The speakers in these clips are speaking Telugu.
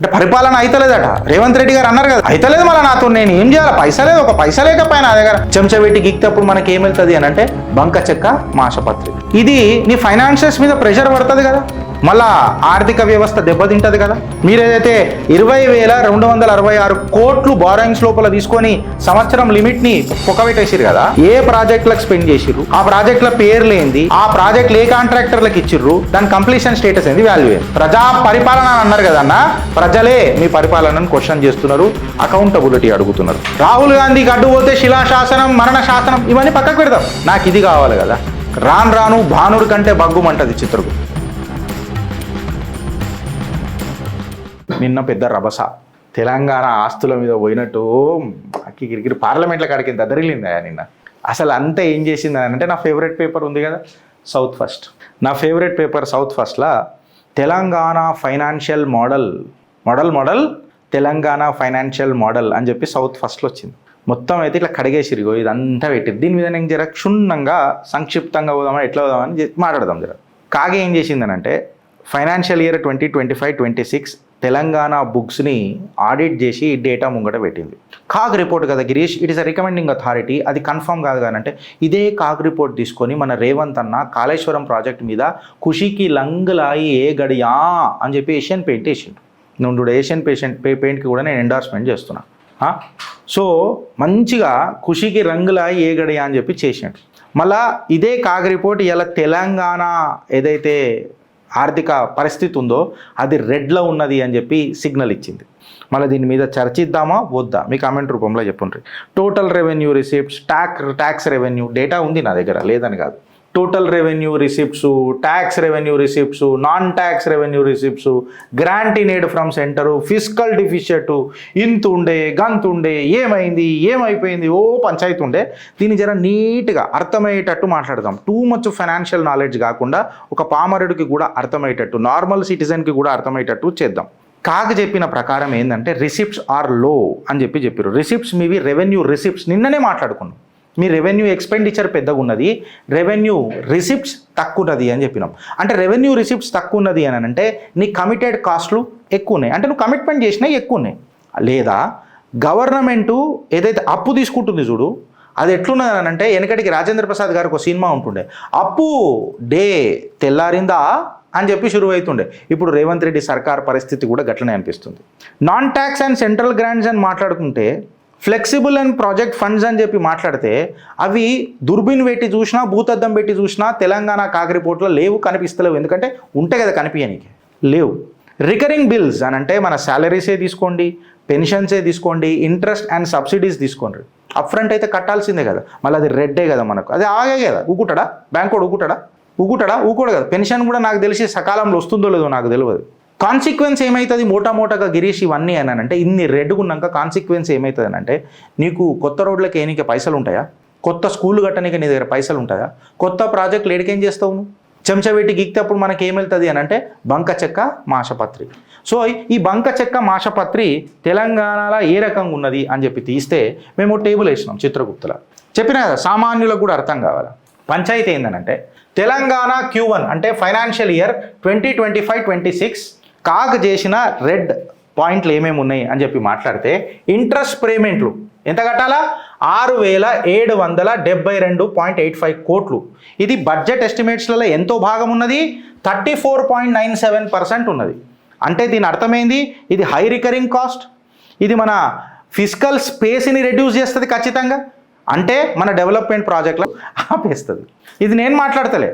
అంటే పరిపాలన అయితలేదట. రేవంత్ రెడ్డి గారు అన్నారు కదా, అయితలేదు మళ్ళీ నాతో నేను ఏం చేయాలి, పైసా లేదు, ఒక పైసా లేకపోయినా నా దగ్గర చెంచా పెట్టి గిక్తప్పుడు మనకి ఏమెళ్తుంది అని అంటే బంక చెక్క మాషపత్రి. ఇది నీ ఫైనాన్షియల్స్ మీద ప్రెషర్ పడుతుంది కదా, మళ్ళా ఆర్థిక వ్యవస్థ దెబ్బతింటది కదా. మీరేదైతే 20,266 కోట్లు బారోయింగ్స్ లోపల తీసుకొని సంవత్సరం లిమిట్ ని పొక్కబెట్టేసిరు కదా, ఏ ప్రాజెక్టులకు స్పెండ్ చేసిర్రు, ఆ ప్రాజెక్టుల పేర్లు ఏంది, ఆ ప్రాజెక్టులు ఏ కాంట్రాక్టర్లకు ఇచ్చిర్రు, దాని కంప్లీషన్ స్టేటస్ ఏంది, వాల్యూ ఏంది. ప్రజా పరిపాలన అని అన్నారు కదన్న, ప్రజలే మీ పరిపాలనను క్వశ్చన్ చేస్తున్నారు, అకౌంటబిలిటీ అడుగుతున్నారు. రాహుల్ గాంధీకి అడ్డు పోతే శిలాశాసనం, మరణ శాసనం ఇవన్నీ పక్కకు పెడతాం. నాకు ఇది కావాలి కదా. రాను రాను భానుడి కంటే బగ్గుమంటది చిత్రకు. నిన్న పెద్ద రభస, తెలంగాణ ఆస్తుల మీద పోయినట్టు కిరికిరి పార్లమెంట్ల కాడికి దద్దరిల్లిందా నిన్న. అసలు అంతా ఏం చేసింది అని అంటే, నా ఫేవరెట్ పేపర్ ఉంది కదా సౌత్ ఫస్ట్, నా ఫేవరెట్ పేపర్ సౌత్ ఫస్ట్లా Telangana financial model Telangana financial model అని చెప్పి సౌత్ ఫస్ట్లో వచ్చింది. మొత్తం అయితే ఇట్లా కడిగేసిరిగో ఇదంతా పెట్టింది. దీని మీద నేను జర క్షుణ్ణంగా సంక్షిప్తంగా పోదామని ఎట్లా పోదామని మాట్లాడదాం జర. కాగా ఏం చేసిందనంటే, ఫైనాన్షియల్ ఇయర్ 2025-26 తెలంగాణ బుక్స్ని ఆడిట్ చేసి డేటా ముంగట పెట్టింది. కాగ్ రిపోర్ట్ కదా Girish, it is a recommending authority, అది కన్ఫర్మ్ కాదు కానంటే ఇదే కాగ్ రిపోర్ట్ తీసుకొని మన రేవంత్ అన్న కాళేశ్వరం ప్రాజెక్ట్ మీద ఖుషీకి లంగులాయి ఏ గడియా అని చెప్పి ఏషియన్ పెయింట్ వేసిండు. నుండు ఏషియన్ పెయింట్కి కూడా నేను ఎండార్స్మెంట్ చేస్తున్నా. సో మంచిగా ఖుషీకి రంగులాయి ఏ గడియా అని చెప్పి చేసిండు. మళ్ళా ఇదే కాగ్ రిపోర్ట్ ఇలా తెలంగాణ ఏదైతే ఆర్థిక పరిస్థితి ఉందో అది రెడ్లో ఉన్నది అని చెప్పి సిగ్నల్ ఇచ్చింది. మళ్ళీ దీని మీద చర్చిద్దామా వద్దా మీ కామెంట్ రూపంలో చెప్పండి. Total revenue receipts, tax revenue data ఉంది నా దగ్గర, లేదని కాదు. Total revenue receipts, tax revenue receipts, non tax revenue receipts, grant in aid from centre, physical deficit, ఇంతుండే గంతుండే, ఏమైపోయింది ఓ పంచాయతీ ఉండే. దీన్ని జర నీట్గా అర్థమయ్యేటట్టు మాట్లాడదాం. టూ మచ్ ఫైనాన్షియల్ నాలెడ్జ్ కాకుండా ఒక పామరుడికి కూడా అర్థమయ్యేటట్టు, నార్మల్ సిటిజన్కి కూడా అర్థమయ్యేటట్టు చేద్దాం. కాగ్ చెప్పిన ప్రకారం ఏంటంటే రిసిప్ట్స్ ఆర్ లో అని చెప్పారు. రిసిప్ట్స్ మీవి రెవెన్యూ రిసిప్ట్స్ నిన్ననే మాట్లాడుకున్నాం. మీ రెవెన్యూ ఎక్స్పెండిచర్ పెద్దగా ఉన్నది, రెవెన్యూ రిసిప్ట్స్ తక్కువ ఉన్నది అని చెప్పినాం. అంటే రెవెన్యూ రిసిప్ట్స్ తక్కువ ఉన్నది అని అంటే నీ కమిటెడ్ కాస్ట్లు ఎక్కువ ఉన్నాయి, అంటే నువ్వు కమిట్మెంట్ చేసినా ఎక్కువ ఉన్నాయి. లేదా గవర్నమెంటు ఏదైతే అప్పు తీసుకుంటుంది చూడు, అది ఎట్లున్నది అని అంటే, వెనకటికి రాజేంద్ర ప్రసాద్ గారికి ఒక సినిమా ఉంటుండే, అప్పు డే తెల్లారిందా అని చెప్పి షురువు అవుతుండే. ఇప్పుడు రేవంత్ రెడ్డి సర్కార్ పరిస్థితి కూడా గట్లనే అనిపిస్తుంది. Non tax and central grants అని మాట్లాడుకుంటే, ఫ్లెక్సిబుల్ అండ్ ప్రాజెక్ట్ ఫండ్స్ అని చెప్పి మాట్లాడితే అవి దుర్బిన్ పెట్టి చూసినా, భూతద్దం పెట్టి చూసినా తెలంగాణ కాగ్ రిపోర్ట్లో లేవు, కనిపిస్తలేవు. ఎందుకంటే ఉంటే కదా కనిపించనీకి, లేవు. రికరింగ్ బిల్స్ అని అంటే మన శాలరీసే తీసుకోండి, పెన్షన్సే తీసుకోండి, ఇంట్రెస్ట్ అండ్ సబ్సిడీస్ తీసుకోండి. అప్ ఫ్రంట్ అయితే కట్టాల్సిందే కదా, మళ్ళీ అది రెడ్డే కదా మనకు, అది ఆగే కదా. ఊకుంటాడా బ్యాంక్ కూడా, ఊకోడు కదా. పెన్షన్ కూడా నాకు తెలిసి సకాలంలో వస్తుందో లేదో నాకు తెలియదు. కాన్సిక్వెన్స్ ఏమవుతుంది మోటాగా గిరీష్ ఇవన్నీ అని అంటే, ఇన్ని రెడ్డుకున్నాక కాన్సిక్వెన్స్ ఏమవుతుంది అని అంటే, నీకు కొత్త రోడ్లకి ఏనికే పైసలు ఉంటాయా, కొత్త స్కూల్ కట్టడానికి నీ దగ్గర పైసలు ఉంటాయా, కొత్త ప్రాజెక్టులు ఏడికేం చేస్తావు నువ్వు, చెంచా పెట్టి గిక్తప్పుడు మనకి ఏమెళ్తుంది అని అంటే బంక చెక్క మాషపత్రి. సో ఈ బంక చెక్క మాషపత్రి తెలంగాణలో ఏ రకంగా ఉన్నది అని చెప్పి తీస్తే మేము టేబుల్ వేసినాం చిత్రగుప్తలో. చెప్పినా కదా, సామాన్యులకు కూడా అర్థం కావాలి. పంచాయతీ ఏందనంటే, తెలంగాణ Q1 అంటే ఫైనాన్షియల్ ఇయర్ 2025-26 కాగ్ చేసిన రెడ్ పాయింట్లు ఏమేమి ఉన్నాయి అని చెప్పి మాట్లాడితే, ఇంట్రెస్ట్ పేమెంట్లు ఎంత కట్టాలా, 6,772.85 కోట్లు. ఇది బడ్జెట్ ఎస్టిమేట్స్లలో ఎంతో భాగం ఉన్నది, 34.97% ఉన్నది. అంటే దీని అర్థమైంది, ఇది హై రికరింగ్ కాస్ట్, ఇది మన ఫిజికల్ స్పేస్ని రెడ్యూస్ చేస్తుంది ఖచ్చితంగా, అంటే మన డెవలప్మెంట్ ప్రాజెక్ట్లో ఆపేస్తుంది. ఇది నేను మాట్లాడతలే,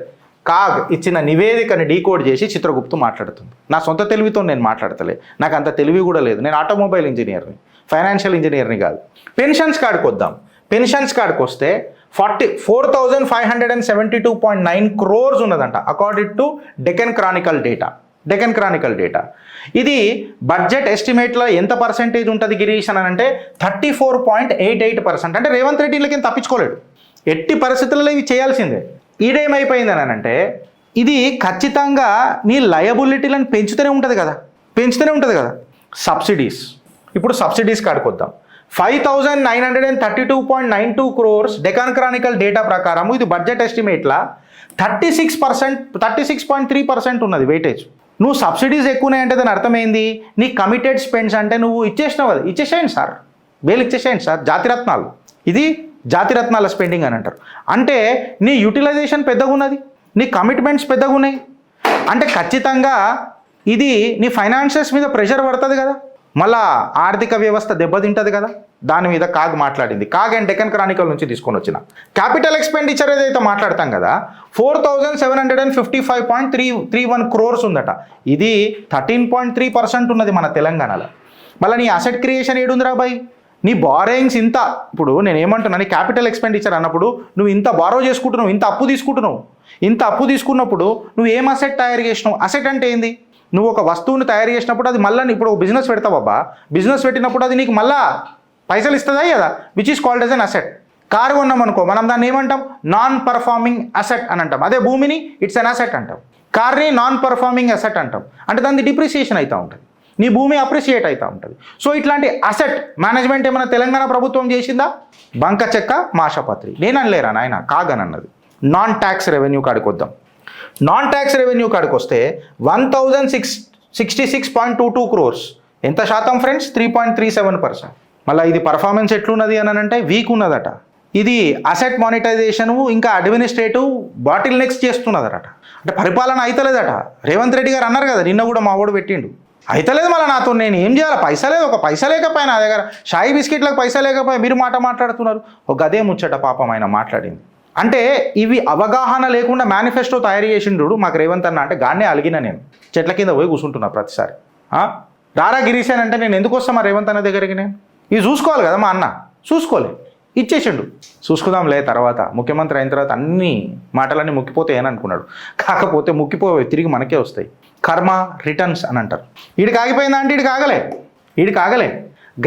కాగ్ ఇచ్చిన నివేదికని డీకోడ్ చేసి చిత్రగుప్తు మాట్లాడుతుంది. నా సొంత తెలివితో నేను మాట్లాడతలే, నాకు అంత తెలివి కూడా లేదు. నేను ఆటోమొబైల్ ఇంజనీర్ని, ఫైనాన్షియల్ ఇంజనీర్ని కాదు. పెన్షన్స్ కార్డుకి వద్దాం. పెన్షన్స్ కార్డుకి వస్తే 4,572.9 crores ఉన్నదంట, according to Deccan Chronicle data. ఇది బడ్జెట్ ఎస్టిమేట్లో ఎంత పర్సెంటేజ్ ఉంటుంది గిరీష్ అని అంటే 34.88%. అంటే రేవంత్ రెడ్డిలకి తప్పించుకోలేడు, ఎట్టి పరిస్థితులలో ఇవి చేయాల్సిందే. ఈడేమైపోయిందని అంటే, ఇది ఖచ్చితంగా నీ లయబిలిటీలను పెంచుతూనే ఉంటుంది కదా. సబ్సిడీస్, ఇప్పుడు subsidies కాడుకొద్దాం. 5,932.92 crores Deccan Chronicle data ప్రకారం ఇది బడ్జెట్ ఎస్టిమేట్లా 36.3% ఉన్నది వెయిటేజ్. నువ్వు సబ్సిడీస్ ఎక్కువ ఉన్నాయంటే దాని అర్థమైంది నీ కమిటెడ్ స్పెండ్స్ అంటే నువ్వు ఇచ్చేసినావు అది ఇచ్చేసేయండి సార్, బేలు ఇచ్చేసేయండి సార్, జాతిరత్నాలు ఇది జాతిరత్నాల స్పెండింగ్ అని అంటారు. అంటే నీ యూటిలైజేషన్ పెద్దగా ఉన్నది, నీ కమిట్మెంట్స్ పెద్దగా ఉన్నాయి అంటే ఖచ్చితంగా ఇది నీ ఫైనాన్షియల్స్ మీద ప్రెషర్ పడుతుంది కదా, మళ్ళా ఆర్థిక వ్యవస్థ దెబ్బతింటుంది కదా. దాని మీద కాగ్ మాట్లాడింది. కాగ్ అండ్ డెక్కన్ క్రానికల్ నుంచి తీసుకొని వచ్చిన క్యాపిటల్ ఎక్స్పెండిచర్ ఏదైతే మాట్లాడతాం కదా 4755.31 crores ఉందట. ఇది 13.3% ఉన్నది మన తెలంగాణలో. మళ్ళీ నీ అసెట్ క్రియేషన్ ఏడుందిరా బాయ్, నీ బారోయింగ్స్ ఇంత. ఇప్పుడు నేను ఏమంటున్నా, నీ క్యాపిటల్ ఎక్స్పెండిచర్ అన్నప్పుడు నువ్వు ఇంత బారో చేసుకుంటున్నావు, ఇంత అప్పు తీసుకుంటున్నావు. ఇంత అప్పు తీసుకున్నప్పుడు నువ్వు ఏం అసెట్ తయారు చేసినావు? అసెట్ అంటే ఏంది? నువ్వు ఒక వస్తువుని తయారు చేసినప్పుడు అది మళ్ళీ ఇప్పుడు బిజినెస్ పెడతావు అబ్బా, బిజినెస్ పెట్టినప్పుడు అది నీకు మళ్ళా పైసలు ఇస్తుందా కదా, which is called as an asset. Car కొన్నాం అనుకో, మనం దాన్ని ఏమంటాం? నాన్ పర్ఫార్మింగ్ అసెట్ అని అంటాం. అదే భూమిని ఇట్స్ అన్ అసెట్ అంటాం, కార్ని నాన్ పర్ఫార్మింగ్ అసెట్ అంటాం. అంటే దాని డిప్రిసియేషన్ అవుతూ ఉంటుంది, నీ భూమి అప్రిషియేట్ అవుతూ ఉంటుంది. సో ఇట్లాంటి అసెట్ మేనేజ్మెంట్ ఏమైనా తెలంగాణ ప్రభుత్వం చేసిందా? బంక చెక్క మాషపత్రి. నేను అనలేరా నాయన, కాగని అన్నది. నాన్ ట్యాక్స్ రెవెన్యూ కాడికి వద్దాం. నాన్ ట్యాక్స్ రెవెన్యూ కాడికి వస్తే 1666.22 crores. ఎంత శాతం ఫ్రెండ్స్? 3.37%. మళ్ళీ ఇది పర్ఫార్మెన్స్ ఎట్లున్నది అని అంటే వీక్ ఉన్నదట. ఇది అసెట్ మానిటైజేషన్ ఇంకా అడ్మినిస్ట్రేటివ్ బాటిల్ నెక్స్ట్ చేస్తున్నదట. అంటే పరిపాలన అయితలేదట. రేవంత్ రెడ్డి గారు అన్నారు కదా, నిన్న కూడా మా ఓడు పెట్టిండు, అయితలేదు. మళ్ళీ నాతో నేను ఏం చేయాలి? పైసా లేదు, ఒక పైసా లేకపోయినా నా దగ్గర షాయి బిస్కెట్లకు పైసా లేకపోయి మీరు మాట్లాడుతున్నారు. ఒక గదే ముచ్చట పాపం ఆయన మాట్లాడింది. అంటే ఇవి అవగాహన లేకుండా మేనిఫెస్టో తయారు చేసిండు మాకు రేవంత్ అన్న. అంటే గాన్నే అలిగిన నేను చెట్ల కింద పోయి కూర్చుంటున్నా ప్రతిసారి. రారా గిరీశాన్ అంటే నేను ఎందుకు వస్తాను మా రేవంత్ అన్న దగ్గరికి? నేను ఇవి చూసుకోవాలి కదా, మా అన్న చూసుకోలే, ఇచ్చేసిండు. చూసుకుందాంలే తర్వాత, ముఖ్యమంత్రి అయిన తర్వాత అన్ని మాటలన్నీ ముక్కిపోతాయని అనుకున్నాడు. కాకపోతే ముక్కిపోయి తిరిగి మనకే వస్తాయి. కర్మ రిటర్న్స్ అని అంటారు. వీడికి ఆగిపోయిందా అంటే వీడికి ఆగలే.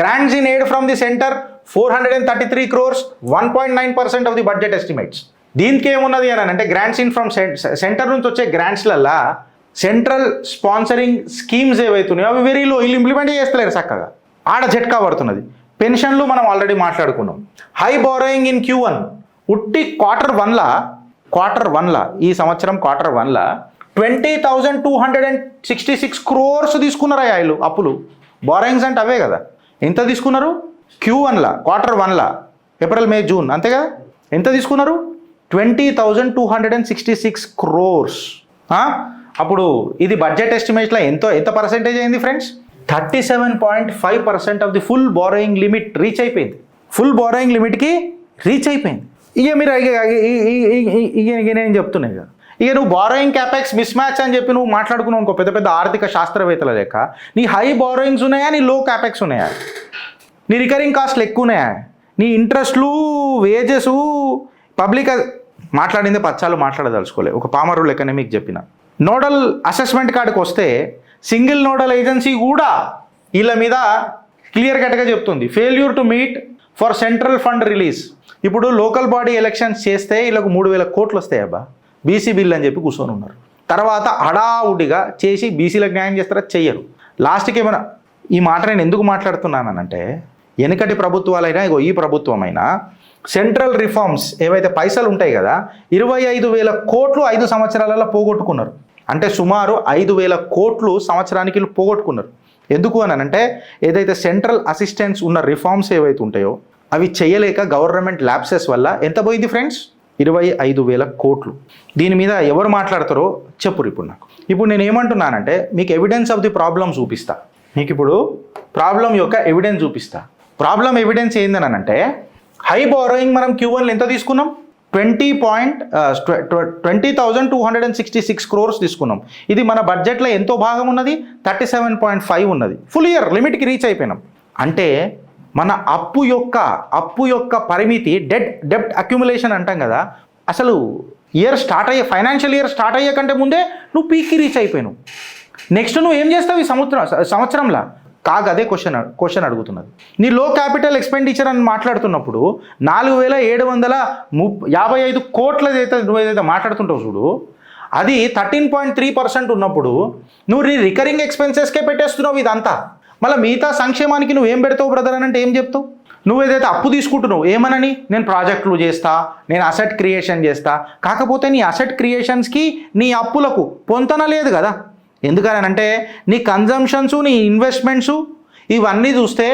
Grants in aid from the centre 433 crores, 1.9% of the budget estimates. దీనికి ఏమున్నది అని అంటే గ్రాంట్స్ ఇన్ ఫ్రమ్ సెంటర్ నుంచి వచ్చే గ్రాంట్స్లల్లా సెంట్రల్ స్పాన్సరింగ్ స్కీమ్స్ ఏవైతున్నాయో అవి వెరీ లో, వీళ్ళు ఇంప్లిమెంట్ చేస్తలేరు చక్కగా, ఆడ జట్కా పడుతున్నది. పెన్షన్లు మనం ఆల్రెడీ మాట్లాడుకున్నాం. హై బారోయింగ్ ఇన్ Q1 ఉట్టి క్వార్టర్ వన్లా ఈ సంవత్సరం క్వార్టర్ 1లా 20,266 crores తీసుకున్నారు వీళ్ళు అప్పులు. బారోయింగ్స్ అంటే అవే కదా. ఎంత తీసుకున్నారు? Q1లా క్వార్టర్ 1లా ఏప్రిల్ మే జూన్ అంతే కదా. ఎంత తీసుకున్నారు? 20,266 crores. అప్పుడు ఇది బడ్జెట్ ఎస్టిమేట్లో ఎంత పర్సెంటేజ్ అయింది friends? 37.5% of the full borrowing limit reach అయిపోయింది. ఫుల్ బారోయింగ్ లిమిట్కి రీచ్ అయిపోయింది. ఇక మీరు ఇక నేను చెప్తున్నాయి కదా, ఇక నువ్వు బారోయింగ్ క్యాపెక్స్ మిస్ మ్యాచ్ అని చెప్పి నువ్వు మాట్లాడుకున్నావు అనుకో, పెద్ద పెద్ద ఆర్థిక శాస్త్రవేత్తల లెక్క, నీ హై బారోయింగ్స్ ఉన్నాయా, నీ లో క్యాపెక్స్ ఉన్నాయా, నీ రికరింగ్ కాస్ట్లు ఎక్కువ ఉన్నాయా, నీ ఇంట్రెస్ట్లు వేజెస్ పబ్లిక్ మాట్లాడిందే పచ్చాలు మాట్లాడదలుచుకోలే. ఒక పామరుల్ ఎకనామిక్ చెప్పిన నోడల్ అసెస్మెంట్ కాడికి వస్తే సింగిల్ నోడల్ ఏజెన్సీ కూడా వీళ్ళ మీద క్లియర్ కట్గా చెప్తుంది, failure to meet for central fund release. ఇప్పుడు లోకల్ బాడీ ఎలక్షన్స్ చేస్తే వీళ్ళకు 3,000 కోట్లు వస్తాయి అబ్బా, బీసీ బిల్ అని చెప్పి కూర్చొని ఉన్నారు. తర్వాత హడావుడిగా చేసి బీసీలకు న్యాయం చేస్తారా? చెయ్యరు. లాస్ట్కి ఏమైనా ఈ మాట నేను ఎందుకు మాట్లాడుతున్నానంటే, వెనుకటి ప్రభుత్వాలైనా ఈ ప్రభుత్వమైనా సెంట్రల్ రిఫార్మ్స్ ఏవైతే పైసలు ఉంటాయి కదా 25,000 కోట్లు 5 సంవత్సరాలలో పోగొట్టుకున్నారు. అంటే సుమారు 5,000 కోట్లు సంవత్సరానికి పోగొట్టుకున్నారు. ఎందుకు అని అంటే ఏదైతే సెంట్రల్ అసిస్టెన్స్ ఉన్న రిఫార్మ్స్ ఏవైతే ఉంటాయో అవి చేయలేక గవర్నమెంట్ ల్యాప్సెస్ వల్ల ఎంత పోయింది ఫ్రెండ్స్? 25,000 కోట్లు. దీని మీద ఎవరు మాట్లాడతారో చెప్పురు ఇప్పుడు నాకు. ఇప్పుడు నేను ఏమంటున్నానంటే మీకు ఎవిడెన్స్ ఆఫ్ ది ప్రాబ్లమ్ చూపిస్తా. మీకు ఇప్పుడు ప్రాబ్లం యొక్క ఎవిడెన్స్ చూపిస్తా. ప్రాబ్లం ఎవిడెన్స్ ఏందని అంటే హై బారోయింగ్ మనం Q1లో ఎంత తీసుకున్నాం? 20,266 crores తీసుకున్నాం. ఇది మన బడ్జెట్లో ఎంతో భాగం ఉన్నది? 37.5 ఉన్నది. ఫుల్ ఇయర్ లిమిట్కి రీచ్ అయిపోయినాం. అంటే మన అప్పు యొక్క పరిమితి డెబ్ట్ అక్యుములేషన్ అంటాం కదా, అసలు ఫైనాన్షియల్ ఇయర్ స్టార్ట్ అయ్యే కంటే ముందే నువ్వు పీక్కి రీచ్ అయిపోయినావు. నెక్స్ట్ నువ్వు ఏం చేస్తావు ఈ సంవత్సరంలో? కాగా అదే క్వశ్చన్ అడుగుతున్నది. నీ లో క్యాపిటల్ ఎక్స్పెండిచర్ అని మాట్లాడుతున్నప్పుడు 4,755 కోట్ల నువ్వు ఏదైతే మాట్లాడుతుంటావు చూడు, అది 13.3% ఉన్నప్పుడు నువ్వు నీ రికరింగ్ ఎక్స్పెన్సెస్కే పెట్టేస్తున్నావు ఇదంతా. మళ్ళీ మిగతా సంక్షేమానికి నువ్వేం పెడతావు బ్రదర్ అని అంటే ఏం చెప్తావు? నువ్వు ఏదైతే అప్పు తీసుకుంటున్నావు ఏమనని, నేను ప్రాజెక్టులు చేస్తా, నేను అసెట్ క్రియేషన్ చేస్తా. కాకపోతే నీ అసెట్ క్రియేషన్స్కి నీ అప్పులకు పొంతన లేదు కదా. ఎందుకనంటే నీ కన్జంప్షన్స్ నీ ఇన్వెస్ట్మెంట్స్ ఇవన్నీ చూస్తే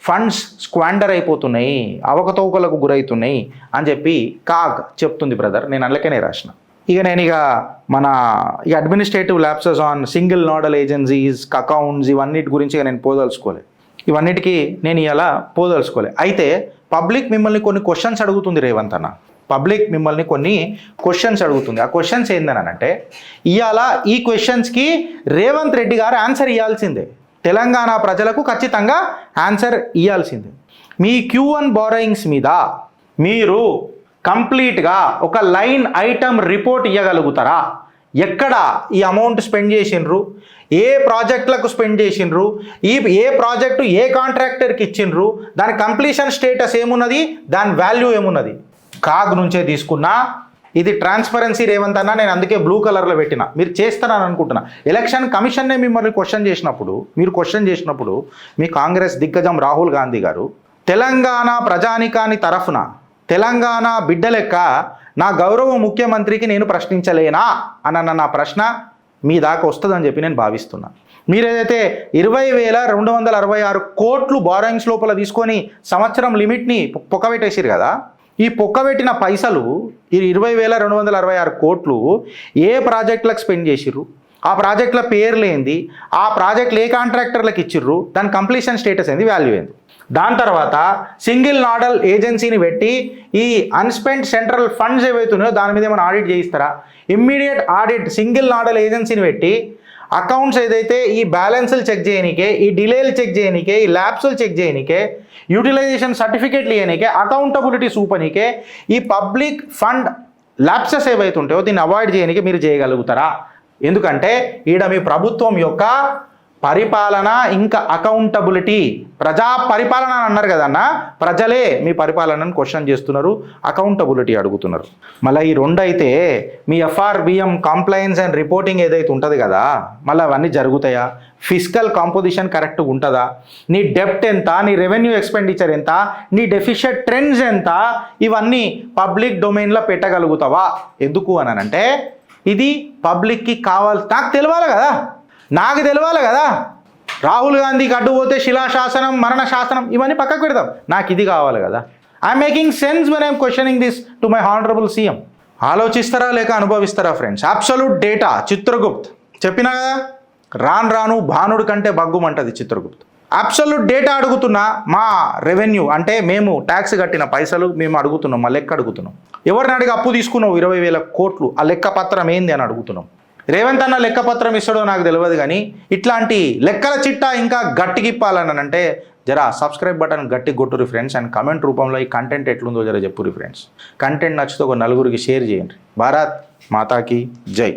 ఫండ్స్ స్క్వాండర్ అయిపోతున్నాయి, అవకతవకలకు గురవుతున్నాయి అని చెప్పి కాగ్ చెప్తుంది బ్రదర్. నేను అందులోనే రాసిన. నేను మన administrative lapses on single nodal agencies, accounts ఇవన్నిటి గురించి నేను పోదలుచుకోలే. ఇవన్నిటికీ నేను ఇలా పోదలుచుకోలే. అయితే పబ్లిక్ మిమ్మల్ని కొన్ని క్వశ్చన్స్ అడుగుతుంది రేవంత్ అన్న. పబ్లిక్ మిమ్మల్ని కొన్ని క్వశ్చన్స్ అడుగుతుంది. ఆ క్వశ్చన్స్ ఏందనంటే ఇవాళ ఈ క్వశ్చన్స్కి రేవంత్ రెడ్డి గారు ఆన్సర్ ఇవ్వాల్సిందే. తెలంగాణ ప్రజలకు ఖచ్చితంగా ఆన్సర్ ఇవ్వాల్సిందే. మీ Q1 బారోయింగ్స్ మీద మీరు కంప్లీట్గా ఒక లైన్ ఐటమ్ రిపోర్ట్ ఇవ్వగలుగుతారా? ఎక్కడ ఈ అమౌంట్ స్పెండ్ చేసిండ్రు, ఏ ప్రాజెక్టులకు స్పెండ్ చేసిండ్రు, ఏ ప్రాజెక్టు ఏ కాంట్రాక్టర్కి ఇచ్చిండ్రు, దాని కంప్లీషన్ స్టేటస్ ఏమున్నది, దాని వాల్యూ ఏమున్నది. కాగ్ నుంచే తీసుకున్నా. ఇది ట్రాన్స్పరెన్సీ రేవంత్ అన్న. నేను అందుకే బ్లూ కలర్లో పెట్టిన. మీరు చేస్తారని అనుకుంటున్నా. ఎలక్షన్ కమిషన్నే మిమ్మల్ని క్వశ్చన్ చేసినప్పుడు మీ కాంగ్రెస్ దిగ్గజం రాహుల్ గాంధీ గారు తెలంగాణ ప్రజానికాని తరఫున తెలంగాణ బిడ్డ లెక్క నా గౌరవ ముఖ్యమంత్రికి నేను ప్రశ్నించలేనా అన్న నా ప్రశ్న మీ దాకా వస్తుందని చెప్పి నేను భావిస్తున్నా. మీరేదైతే 20,266 కోట్లు బారోయింగ్స్ లోపల తీసుకొని సంవత్సరం లిమిట్ని పొక్కబెట్టేసారు కదా, ఈ పొక్కబెట్టిన పైసలు ఈ 20,266 కోట్లు ఏ ప్రాజెక్టులకు స్పెండ్ చేసిర్రు, ఆ ప్రాజెక్టుల పేర్లు ఏంది, ఆ ప్రాజెక్టులు ఏ కాంట్రాక్టర్లకు ఇచ్చిర్రు, దాని కంప్లీషన్ స్టేటస్ ఏంది, వాల్యూ ఏంది. దాని తర్వాత సింగిల్ నోడల్ ఏజెన్సీని పెట్టి ఈ అన్స్పెండ్ సెంట్రల్ ఫండ్స్ ఏవైతున్నాయో దాని మీద ఏమైనా ఆడిట్ చేయిస్తారా? ఇమ్మీడియట్ ఆడిట్ సింగిల్ నోడల్ ఏజెన్సీని పెట్టి అకౌంట్స్ ఏదైతే ఈ బ్యాలెన్స్లు చెక్ చేయనికే, ఈ డిలేలు చెక్ చేయనికే, ఈ ల్యాబ్స్లు చెక్ చేయనికే, యూటిలైజేషన్ సర్టిఫికేట్లు ఇవ్వనికే, అకౌంటబిలిటీ చూపనికే, ఈ పబ్లిక్ ఫండ్ ల్యాప్సెస్ ఏవైతే ఉంటాయో దీన్ని అవాయిడ్ చేయనికే మీరు చేయగలుగుతారా? ఎందుకంటే ఈడ మీ ప్రభుత్వం యొక్క పరిపాలన ఇంకా అకౌంటబిలిటీ, ప్రజా పరిపాలన అని అన్నారు కదన్న, ప్రజలే మీ పరిపాలనను క్వశ్చన్ చేస్తున్నారు, అకౌంటబిలిటీ అడుగుతున్నారు. మళ్ళీ ఈ రెండు అయితే మీ FRBM కంప్లైన్స్ అండ్ రిపోర్టింగ్ ఏదైతే ఉంటుంది కదా, మళ్ళీ అవన్నీ జరుగుతాయా? ఫిజికల్ కాంపోజిషన్ కరెక్ట్గా ఉంటుందా? నీ డెప్ట్ ఎంత, నీ రెవెన్యూ ఎక్స్పెండిచర్ ఎంత, నీ డెఫిషిట్ ట్రెండ్స్ ఎంత, ఇవన్నీ పబ్లిక్ డొమైన్లో పెట్టగలుగుతావా? ఎందుకు అని అంటే ఇది పబ్లిక్కి కావాలి, నాకు తెలియాలి కదా. రాహుల్ గాంధీకి అడ్డు పోతే శిలాశాసనం, మరణ శాసనం ఇవన్నీ పక్కకు పెడతాం. నాకు ఇది కావాలి కదా. I'm making sense when I'm questioning this to my honourable CM. ఆలోచిస్తారా లేక అనుభవిస్తారా ఫ్రెండ్స్? Absolute data. చిత్రగుప్త్ చెప్పినా కదా, రాను భానుడు కంటే బగ్గుమంటది చిత్రగుప్త్. అబ్సల్యూట్ డేటా అడుగుతున్నా. మా రెవెన్యూ అంటే మేము ట్యాక్స్ కట్టిన పైసలు మేము అడుగుతున్నాం, మా లెక్క అడుగుతున్నాం. ఎవరిని అడిగి అప్పు తీసుకున్నావు 20,000 కోట్లు, ఆ లెక్క పత్రం ఏంది అని అడుగుతున్నాం. రేవంత్ అన్న లెక్కపత్రం ఇస్తాడో నాకు తెలియదు, కానీ ఇట్లాంటి లెక్కల చిట్టా ఇంకా గట్టిగిప్పాలని అంటే జరా సబ్స్క్రైబ్ బటన్ గట్టి కొట్టురి ఫ్రెండ్స్. అండ్ కమెంట్ రూపంలో ఈ కంటెంట్ ఎట్లుందో జర చెప్పురి ఫ్రెండ్స్. కంటెంట్ నచ్చితే ఒక నలుగురికి షేర్ చేయండి. భారత్ మాతాకి జై.